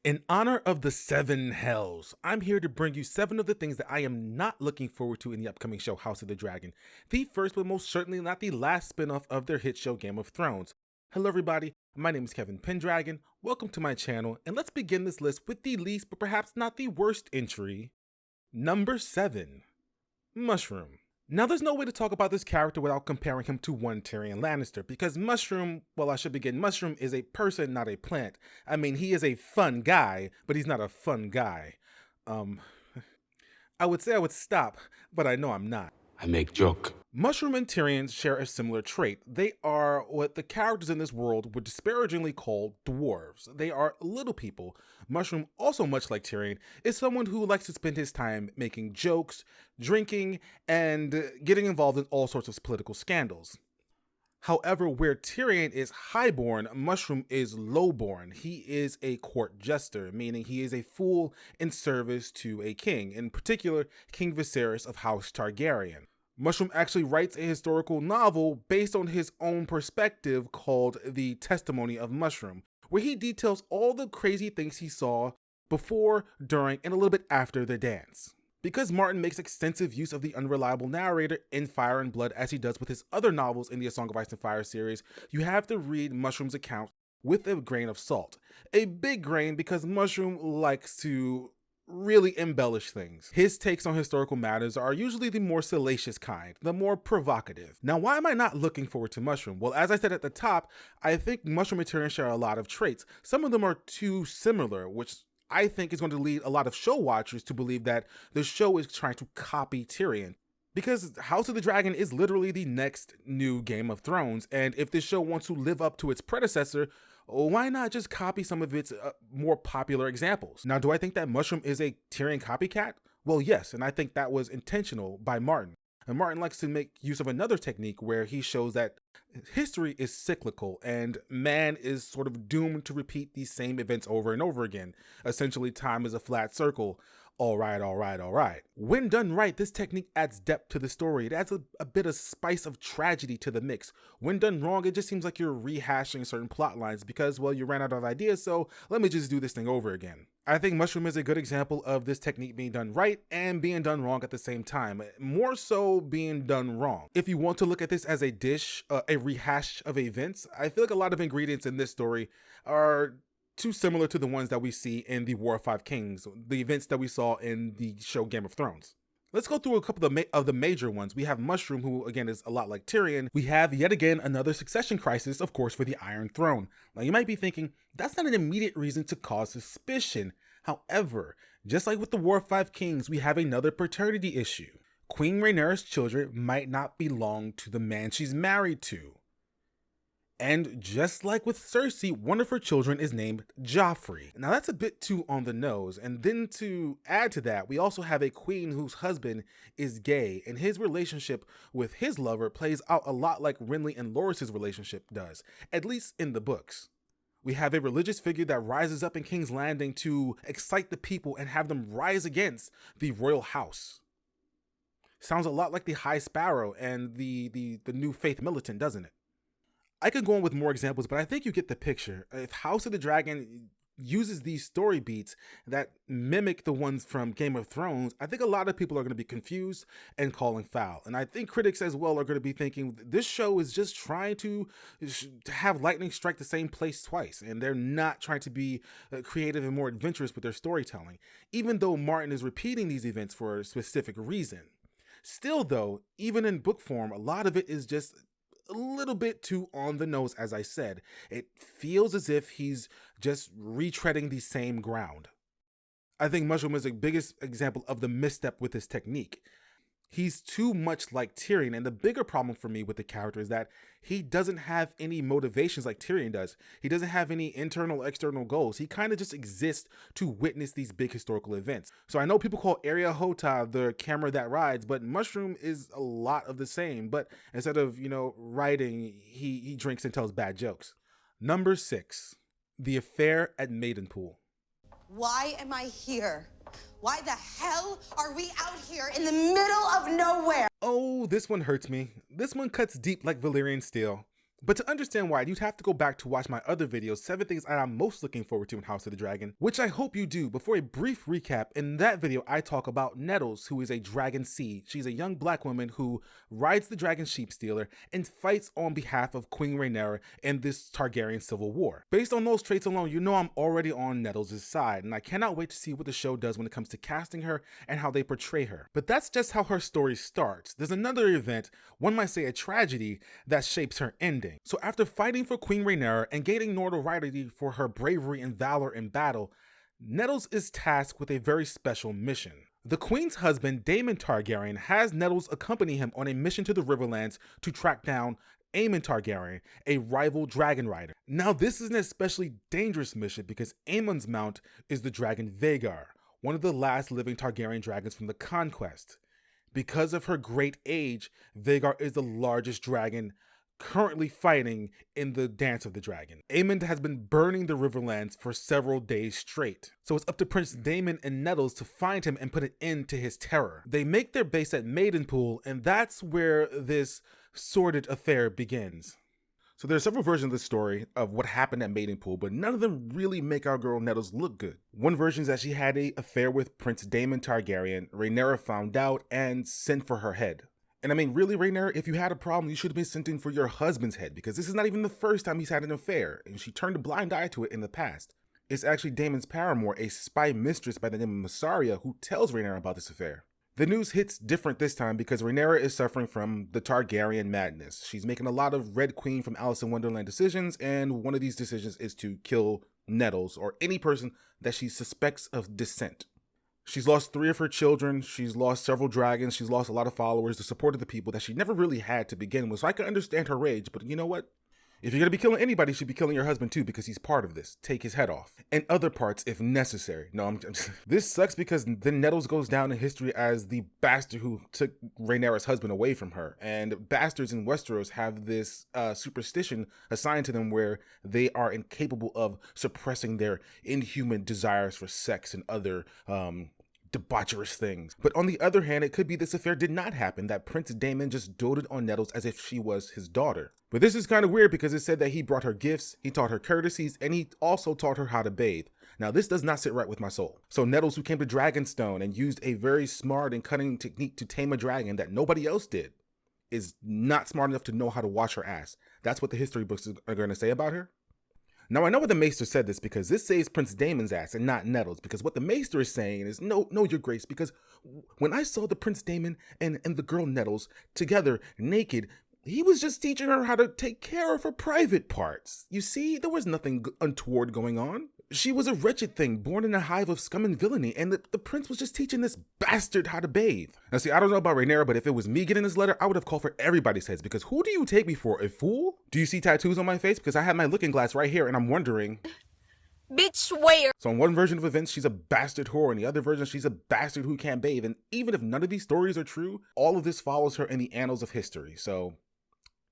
In honor of the 7 hells, I'm here to bring you 7 of the things that I am not looking forward to in the upcoming show House of the Dragon. The first but most certainly not the last spin-off of their hit show Game of Thrones. Hello everybody, my name is Kevin Pendragon, welcome to my channel, and let's begin this list with the least but perhaps not the worst entry. Number 7. Mushroom. Now there's no way to talk about this character without comparing him to one Tyrion Lannister, because Mushroom is a person, not a plant. I mean, he is a fun guy, but he's not a fun guy. I would say I would stop, but I know I'm not. I make joke. Mushroom and Tyrion share a similar trait. They are what the characters in this world would disparagingly call dwarves. They are little people. Mushroom, also much like Tyrion, is someone who likes to spend his time making jokes, drinking, and getting involved in all sorts of political scandals. However, where Tyrion is highborn, Mushroom is lowborn. He is a court jester, meaning he is a fool in service to a king, in particular, King Viserys of House Targaryen. Mushroom actually writes a historical novel based on his own perspective called The Testimony of Mushroom, where he details all the crazy things he saw before, during, and a little bit after the dance. Because Martin makes extensive use of the unreliable narrator in Fire and Blood as he does with his other novels in the A Song of Ice and Fire series, you have to read Mushroom's account with a grain of salt. A big grain because Mushroom likes to really embellish things. His takes on historical matters are usually the more salacious kind, the more provocative. Now, why am I not looking forward to Mushroom? Well, as I said at the top, I think Mushroom and Tyrion share a lot of traits. Some of them are too similar, which I think is going to lead a lot of show watchers to believe that the show is trying to copy Tyrion. Because House of the Dragon is literally the next new Game of Thrones, and if this show wants to live up to its predecessor, why not just copy some of its more popular examples? Now, do I think that Mushroom is a Tyrion copycat? Well, yes, and I think that was intentional by Martin. And Martin likes to make use of another technique where he shows that history is cyclical and man is sort of doomed to repeat these same events over and over again. Essentially, time is a flat circle. All right. When done right, this technique adds depth to the story. It adds a bit of spice of tragedy to the mix. When done wrong, it just seems like you're rehashing certain plot lines because, well, you ran out of ideas, so let me just do this thing over again. I think Mushroom is a good example of this technique being done right and being done wrong at the same time. More so being done wrong. If you want to look at this as a dish, a rehash of events, I feel like a lot of ingredients in this story are too similar to the ones that we see in the War of Five Kings, the events that we saw in the show Game of Thrones. Let's go through a couple of the major ones. We have Mushroom, who again is a lot like Tyrion. We have yet again another succession crisis, of course, for the Iron Throne. Now you might be thinking, that's not an immediate reason to cause suspicion. However, just like with the War of Five Kings, we have another paternity issue. Queen Rhaenyra's children might not belong to the man she's married to. And just like with Cersei, one of her children is named Joffrey. Now that's a bit too on the nose. And then to add to that, we also have a queen whose husband is gay, and his relationship with his lover plays out a lot like Renly and Loras' relationship does, at least in the books. We have a religious figure that rises up in King's Landing to excite the people and have them rise against the royal house. Sounds a lot like the High Sparrow and the new Faith Militant, doesn't it? I could go on with more examples, but I think you get the picture. If House of the Dragon uses these story beats that mimic the ones from Game of Thrones, I think a lot of people are going to be confused and calling foul. And I think critics as well are going to be thinking this show is just trying to have lightning strike the same place twice. And they're not trying to be creative and more adventurous with their storytelling, even though Martin is repeating these events for a specific reason. Still though, even in book form, a lot of it is just a little bit too on the nose, as I said. It feels as if he's just retreading the same ground. I think Mushroom is the biggest example of the misstep with this technique. He's too much like Tyrion, and the bigger problem for me with the character is that he doesn't have any motivations like Tyrion does. He doesn't have any internal, external goals. He kind of just exists to witness these big historical events. So I know people call Area Hota the camera that rides, but Mushroom is a lot of the same. But instead of, writing, he drinks and tells bad jokes. Number 6, the affair at Maidenpool. Why am I here? Why the hell are we out here in the middle of nowhere? Oh, this one hurts me. This one cuts deep like Valyrian steel. But to understand why, you'd have to go back to watch my other video, 7 things I'm most looking forward to in House of the Dragon, which I hope you do. Before a brief recap, in that video I talk about Nettles, who is a dragon seed. She's a young black woman who rides the dragon sheep stealer and fights on behalf of Queen Rhaenyra in this Targaryen civil war. Based on those traits alone, you know I'm already on Nettles' side, and I cannot wait to see what the show does when it comes to casting her and how they portray her. But that's just how her story starts. There's another event, one might say a tragedy, that shapes her ending. So after fighting for Queen Rhaenyra and gaining notoriety for her bravery and valor in battle, Nettles is tasked with a very special mission. The Queen's husband, Daemon Targaryen, has Nettles accompany him on a mission to the Riverlands to track down Aemon Targaryen, a rival dragon rider. Now this is an especially dangerous mission because Aemon's mount is the dragon Vhagar, one of the last living Targaryen dragons from the Conquest. Because of her great age, Vhagar is the largest dragon currently fighting in the Dance of the Dragon. Aemon has been burning the Riverlands for several days straight, so it's up to Prince Daemon and Nettles to find him and put an end to his terror. They make their base at Maidenpool, and that's where this sordid affair begins. So there are several versions of the story of what happened at Maidenpool, but none of them really make our girl Nettles look good. One version is that she had an affair with Prince Daemon Targaryen, Rhaenyra found out and sent for her head. And I mean, really, Rhaenyra, if you had a problem, you should have been sent in for your husband's head, because this is not even the first time he's had an affair, and she turned a blind eye to it in the past. It's actually Daemon's paramour, a spy mistress by the name of Myrcella, who tells Rhaenyra about this affair. The news hits different this time because Rhaenyra is suffering from the Targaryen Madness. She's making a lot of Red Queen from Alice in Wonderland decisions, and one of these decisions is to kill Nettles, or any person that she suspects of dissent. She's lost 3 of her children, she's lost several dragons, she's lost a lot of followers, the support of the people that she never really had to begin with, so I can understand her rage, but you know what? If you're gonna be killing anybody, you should be killing your husband too, because he's part of this. Take his head off. And other parts if necessary. No, I'm just... This sucks because then Nettles goes down in history as the bastard who took Rhaenyra's husband away from her. And bastards in Westeros have this superstition assigned to them where they are incapable of suppressing their inhuman desires for sex and other debaucherous things. But on the other hand, it could be this affair did not happen, that Prince Daemon just doted on Nettles as if she was his daughter. But this is kind of weird because it said that he brought her gifts, he taught her courtesies, and he also taught her how to bathe. Now this does not sit right with my soul. So Nettles, who came to Dragonstone and used a very smart and cunning technique to tame a dragon that nobody else did, is not smart enough to know how to wash her ass. That's what the history books are going to say about her. Now I know what the Maester said this because this saves Prince Daemon's ass and not Nettles, because what the Maester is saying is no, your grace, because when I saw the Prince Daemon and the girl Nettles together naked, he was just teaching her how to take care of her private parts. You see, there was nothing untoward going on. She was a wretched thing born in a hive of scum and villainy, and the prince was just teaching this bastard how to bathe. Now see, I don't know about Rhaenyra, but if it was me getting this letter, I would have called for everybody's heads, because who do you take me for, a fool? Do you see tattoos on my face? Because I have my looking glass right here, and I'm wondering... Bitch, where? So in one version of events, she's a bastard whore, and the other version, she's a bastard who can't bathe, and even if none of these stories are true, all of this follows her in the annals of history, so...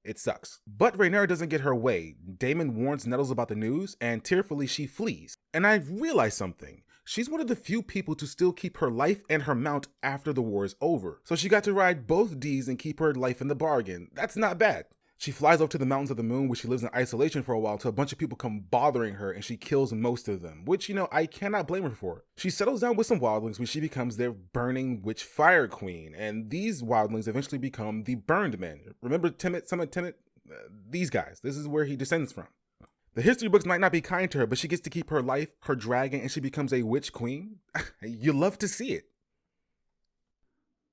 it sucks. But Rhaenyra doesn't get her way. Daemon warns Nettles about the news, and tearfully she flees. And I've realized something. She's one of the few people to still keep her life and her mount after the war is over. So she got to ride both Ds and keep her life in the bargain. That's not bad. She flies off to the Mountains of the Moon, where she lives in isolation for a while until a bunch of people come bothering her, and she kills most of them, which, you know, I cannot blame her for. She settles down with some wildlings when she becomes their burning witch fire queen, and these wildlings eventually become the Burned Men. Remember Timid? These guys. This is where he descends from. The history books might not be kind to her, but she gets to keep her life, her dragon, and she becomes a witch queen. You love to see it.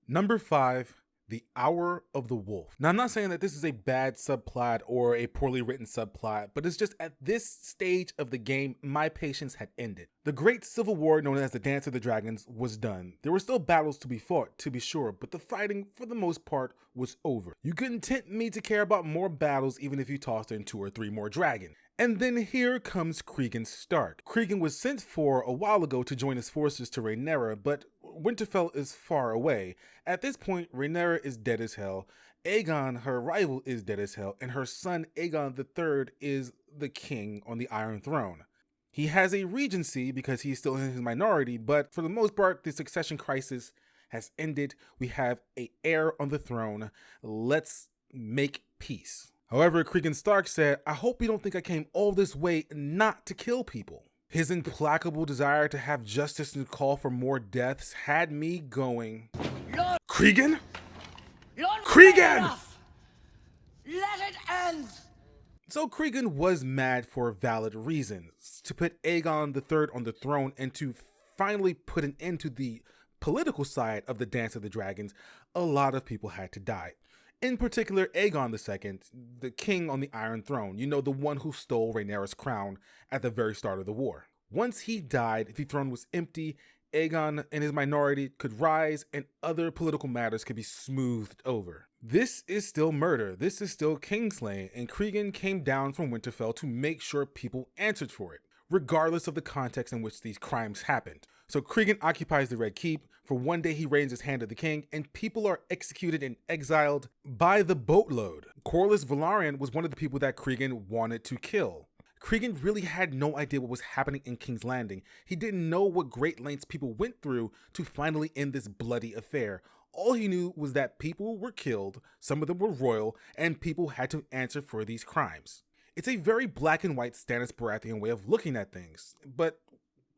Number 5. The Hour of the Wolf. Now, I'm not saying that this is a bad subplot or a poorly written subplot, but it's just at this stage of the game, my patience had ended. The great civil war known as the Dance of the Dragons was done. There were still battles to be fought, to be sure, but the fighting, for the most part, was over. You couldn't tempt me to care about more battles even if you tossed in 2 or 3 more dragons. And then here comes Cregan Stark. Cregan was sent for a while ago to join his forces to Rhaenyra, but Winterfell is far away. At this point, Rhaenyra is dead as hell, Aegon, her rival, is dead as hell, and her son Aegon III is the king on the Iron Throne. He has a regency because he's still in his minority, but for the most part, the succession crisis has ended. We have an heir on the throne. Let's make peace. However, Cregan Stark said, "I hope you don't think I came all this way not to kill people." His implacable desire to have justice and call for more deaths had me going, Cregan? Cregan! Let it end! So Cregan was mad for valid reasons. To put Aegon III on the throne and to finally put an end to the political side of the Dance of the Dragons, a lot of people had to die. In particular, Aegon II, the king on the Iron Throne, you know, the one who stole Rhaenyra's crown at the very start of the war. Once he died, the throne was empty, Aegon and his minority could rise and other political matters could be smoothed over. This is still murder, this is still kingslaying, and Cregan came down from Winterfell to make sure people answered for it, regardless of the context in which these crimes happened. So Cregan occupies the Red Keep. For one day he rains his hand at the king, and people are executed and exiled by the boatload. Corlys Velaryon was one of the people that Cregan wanted to kill. Cregan really had no idea what was happening in King's Landing. He didn't know what great lengths people went through to finally end this bloody affair. All he knew was that people were killed, some of them were royal, and people had to answer for these crimes. It's a very black and white Stannis Baratheon way of looking at things, but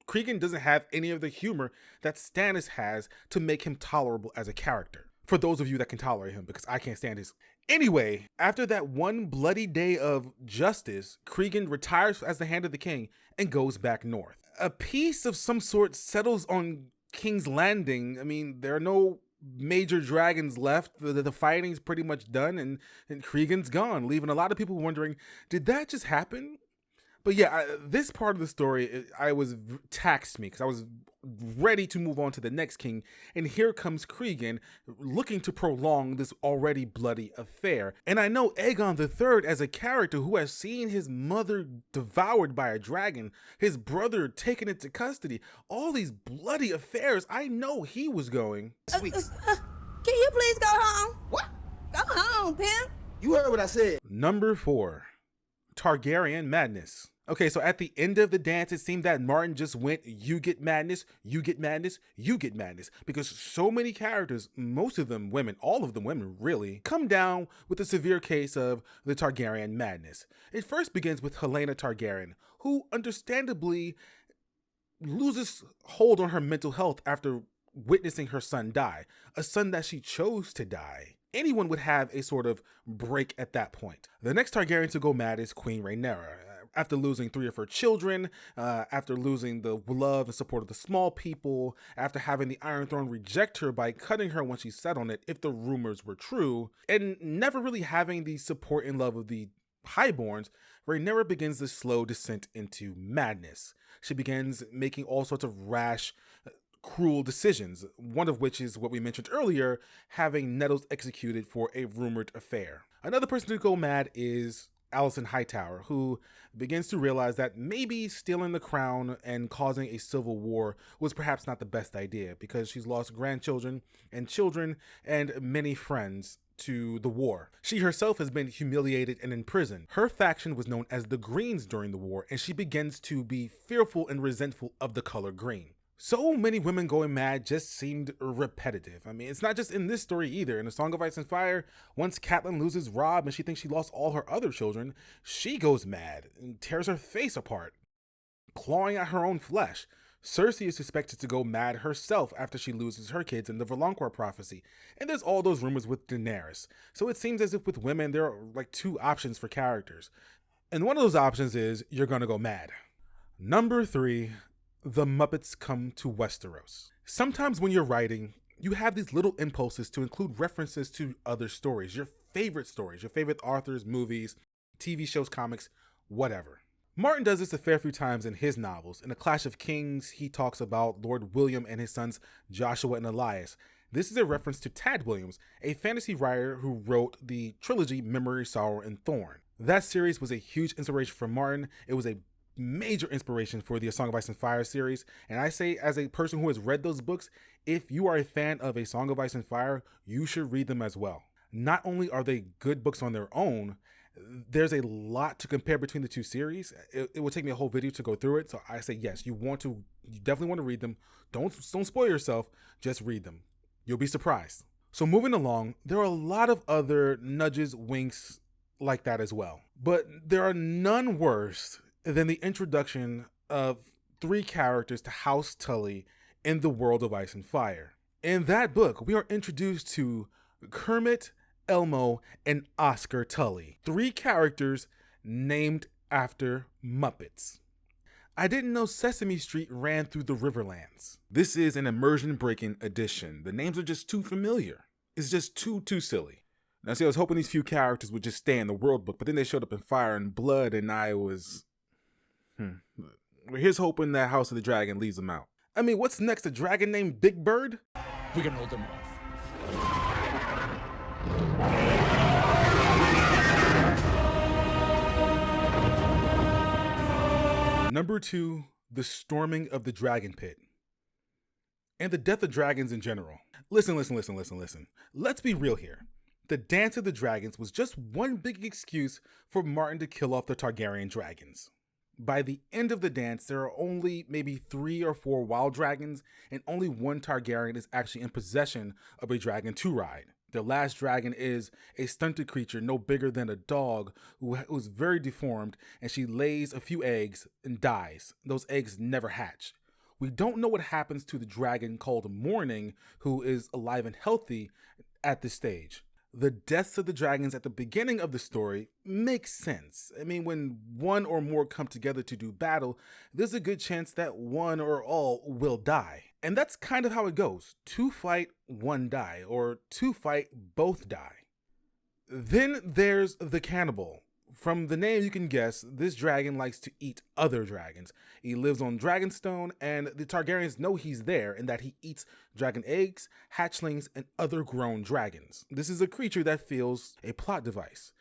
Cregan doesn't have any of the humor that Stannis has to make him tolerable as a character. For those of you that can tolerate him, because I can't stand his. Anyway, after that one bloody day of justice, Cregan retires as the Hand of the King and goes back north. A peace of some sort settles on King's Landing. I mean, there are no major dragons left. The fighting's pretty much done, and Cregan's gone, leaving a lot of people wondering, did that just happen? But yeah, this part of the story, taxed me because I was ready to move on to the next king. And here comes Cregan looking to prolong this already bloody affair. And I know Aegon III as a character who has seen his mother devoured by a dragon, his brother taken into custody, all these bloody affairs. I know he was going, sweet. Can you please go home? What? Go home, pimp. You heard what I said. Number 4, Targaryen Madness. Okay, so at the end of the dance, it seemed that Martin just went, you get madness, you get madness, you get madness. Because so many characters, most of them women, all of them women really, come down with a severe case of the Targaryen Madness. It first begins with Helaena Targaryen, who understandably loses hold on her mental health after witnessing her son die, a son that she chose to die. Anyone would have a sort of break at that point. The next Targaryen to go mad is Queen Rhaenyra. After losing 3 of her children, after losing the love and support of the small people, after having the Iron Throne reject her by cutting her when she sat on it, if the rumors were true, and never really having the support and love of the Highborns, Rhaenyra begins this slow descent into madness. She begins making all sorts of rash, cruel decisions, one of which is what we mentioned earlier, having Nettles executed for a rumored affair. Another person to go mad is Alicent Hightower, who begins to realize that maybe stealing the crown and causing a civil war was perhaps not the best idea, because she's lost grandchildren and children and many friends to the war. She herself has been humiliated and imprisoned. Her faction was known as the Greens during the war, and she begins to be fearful and resentful of the color green. So many women going mad just seemed repetitive. I mean, it's not just in this story either. In A Song of Ice and Fire, once Catelyn loses Robb and she thinks she lost all her other children, she goes mad and tears her face apart, clawing at her own flesh. Cersei is suspected to go mad herself after she loses her kids in the Valonqor prophecy. And there's all those rumors with Daenerys. So it seems as if with women, there are like 2 options for characters. And one of those options is you're gonna go mad. Number 3, the Muppets come to Westeros. Sometimes when you're writing, you have these little impulses to include references to other stories, your favorite authors, movies, TV shows, comics, whatever. Martin does this a fair few times in his novels. In A Clash of Kings, he talks about Lord William and his sons Joshua and Elias. This is a reference to Tad Williams, a fantasy writer who wrote the trilogy Memory, Sorrow, and Thorn. That series was a huge inspiration for Martin. It was a major inspiration for the A Song of Ice and Fire series, and I say as a person who has read those books, if you are a fan of A Song of Ice and Fire, you should read them as well. Not only are they good books on their own, there's a lot to compare between the 2 series. It would take me a whole video to go through it, so I say yes, you definitely want to read them. Don't spoil yourself, just read them. You'll be surprised. So moving along, there are a lot of other nudges, winks, like that as well. But there are none worse than the introduction of 3 characters to House Tully in the world of Ice and Fire. In that book, we are introduced to Kermit, Elmo, and Oscar Tully, 3 characters named after Muppets. I didn't know Sesame Street ran through the Riverlands. This is an immersion-breaking edition. The names are just too familiar. It's just too silly. Now see, I was hoping these few characters would just stay in the world book, but then they showed up in Fire and Blood, and I was... Here's hoping that House of the Dragon leaves them out. I mean, what's next? A dragon named Big Bird? We can hold them off. Number 2, the storming of the Dragonpit. And the death of dragons in general. Listen. Let's be real here. The Dance of the Dragons was just one big excuse for Martin to kill off the Targaryen dragons. By the end of the dance, there are only maybe 3 or 4 wild dragons, and only 1 Targaryen is actually in possession of a dragon to ride. The last dragon is a stunted creature no bigger than a dog who was very deformed, and she lays a few eggs and dies. Those eggs never hatch. We don't know what happens to the dragon called Morning, who is alive and healthy at this stage. The deaths of the dragons at the beginning of the story makes sense. I mean, when 1 or more come together to do battle, there's a good chance that 1 or all will die. And that's kind of how it goes. 2 fight, 1 die, or 2 fight, both die. Then there's the Cannibal. From the name you can guess, this dragon likes to eat other dragons. He lives on Dragonstone, and the Targaryens know he's there and that he eats dragon eggs, hatchlings, and other grown dragons. This is a creature that feels a plot device.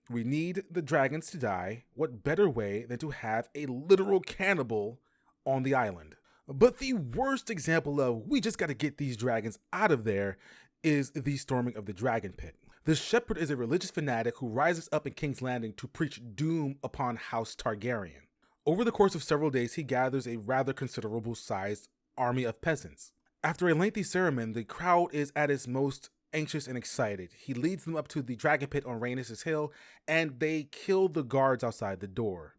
We need the dragons to die. What better way than to have a literal cannibal on the island? But the worst example of we just got to get these dragons out of there is the storming of the Dragonpit. The shepherd is a religious fanatic who rises up in King's Landing to preach doom upon House Targaryen. Over the course of several days, he gathers a rather considerable sized army of peasants. After a lengthy sermon, the crowd is at its most anxious and excited. He leads them up to the dragon pit on Rhaenys' Hill, and they kill the guards outside the door.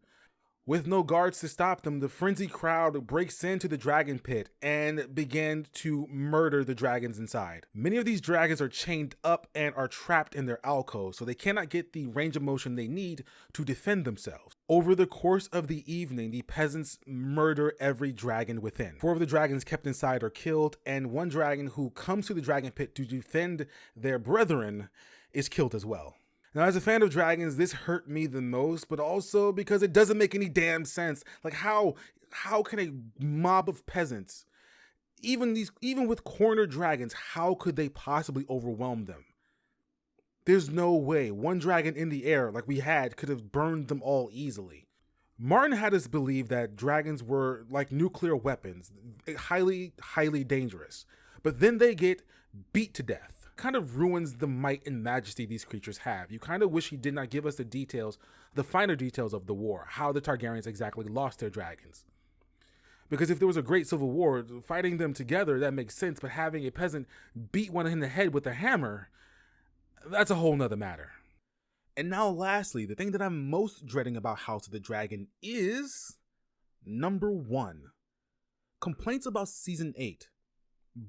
With no guards to stop them, the frenzied crowd breaks into the dragon pit and begin to murder the dragons inside. Many of these dragons are chained up and are trapped in their alcoves, so they cannot get the range of motion they need to defend themselves. Over the course of the evening, the peasants murder every dragon within. 4 of the dragons kept inside are killed, and 1 dragon who comes to the dragon pit to defend their brethren is killed as well. Now, as a fan of dragons, this hurt me the most, but also because it doesn't make any damn sense. Like, how can a mob of peasants, even with cornered dragons, how could they possibly overwhelm them? There's no way 1 dragon in the air like we had could have burned them all easily. Martin had us believe that dragons were like nuclear weapons, highly dangerous, but then they get beat to death. Kind of ruins the might and majesty these creatures have. You kind of wish he did not give us the finer details of the war, how the Targaryens exactly lost their dragons. Because if there was a great civil war, fighting them together, that makes sense, but having a peasant beat one in the head with a hammer, that's a whole nother matter. And now lastly, the thing that I'm most dreading about House of the Dragon is number 1. Complaints about season 8.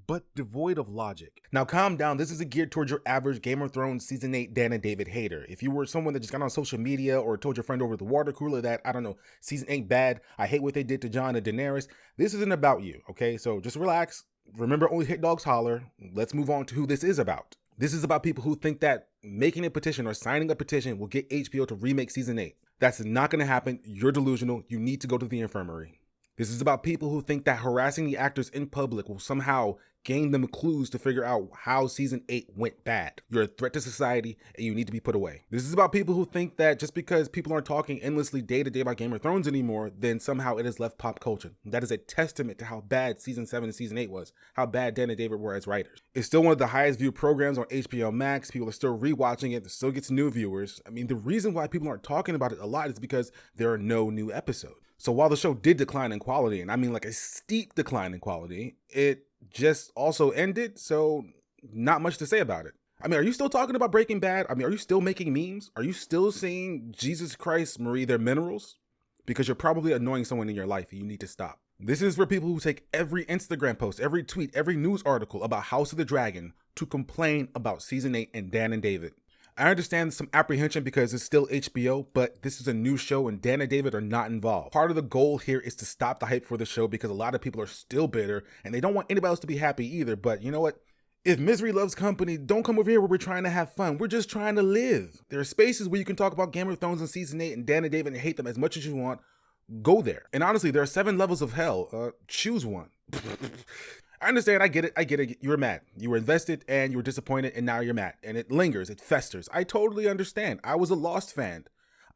But devoid of logic. Now calm down, this isn't geared towards your average Game of Thrones Season 8 Dan and David hater. If you were someone that just got on social media or told your friend over the water cooler that, I don't know, Season 8 bad, I hate what they did to Jon and Daenerys, this isn't about you, okay? So just relax. Remember, only hit dogs holler. Let's move on to who this is about. This is about people who think that making a petition or signing a petition will get HBO to remake Season 8. That's not going to happen. You're delusional. You need to go to the infirmary. This is about people who think that harassing the actors in public will somehow gain them clues to figure out how season 8 went bad. You're a threat to society and you need to be put away. This is about people who think that just because people aren't talking endlessly day to day about Game of Thrones anymore, then somehow it has left pop culture. That is a testament to how bad season 7 and season 8 was, how bad Dan and David were as writers. It's still one of the highest viewed programs on HBO Max. People are still rewatching it. It still gets new viewers. I mean, the reason why people aren't talking about it a lot is because there are no new episodes. So while the show did decline in quality, and I mean like a steep decline in quality, it just also ended, so not much to say about it. I mean, are you still talking about Breaking Bad? I mean, are you still making memes? Are you still saying, Jesus Christ, Marie, they're minerals? Because you're probably annoying someone in your life and you need to stop. This is for people who take every Instagram post, every tweet, every news article about House of the Dragon to complain about Season 8 and Dan and David. I understand some apprehension because it's still HBO, but this is a new show and Dan and David are not involved. Part of the goal here is to stop the hype for the show because a lot of people are still bitter and they don't want anybody else to be happy either. But you know what? If misery loves company, don't come over here where we're trying to have fun. We're just trying to live. There are spaces where you can talk about Game of Thrones in Season 8 and Dan and David and hate them as much as you want. Go there. And honestly, there are 7 levels of hell. Choose one. I understand. I get it. You were mad. You were invested and you were disappointed and now you're mad. And it lingers. It festers. I totally understand. I was a Lost fan.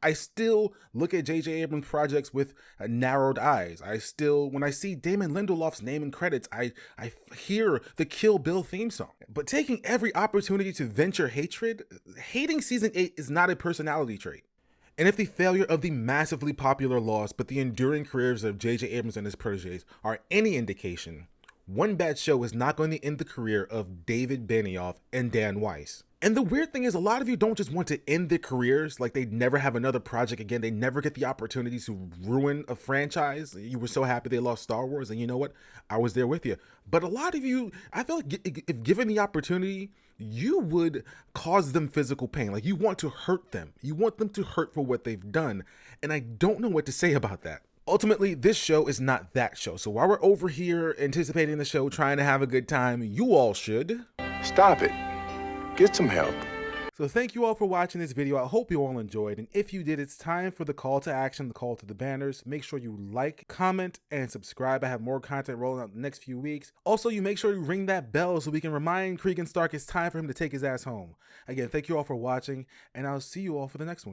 I still look at J.J. Abrams projects with narrowed eyes. When I see Damon Lindelof's name in credits, I hear the Kill Bill theme song. But taking every opportunity to vent your hatred, hating Season 8 is not a personality trait. And if the failure of the massively popular Lost but the enduring careers of J.J. Abrams and his protégés are any indication, one bad show is not going to end the career of David Benioff and Dan Weiss. And the weird thing is a lot of you don't just want to end their careers, like they'd never have another project again. They never get the opportunity to ruin a franchise. You were so happy they lost Star Wars, and you know what? I was there with you. But a lot of you, I feel like if given the opportunity, you would cause them physical pain. Like you want to hurt them. You want them to hurt for what they've done. And I don't know what to say about that. Ultimately, this show is not that show. So while we're over here anticipating the show, trying to have a good time, you all should stop it. Get some help. So thank you all for watching this video. I hope you all enjoyed. And if you did, it's time for the call to action, the call to the banners. Make sure you like, comment, and subscribe. I have more content rolling out the next few weeks. Also, you make sure you ring that bell so we can remind Cregan Stark it's time for him to take his ass home. Again, thank you all for watching, and I'll see you all for the next one.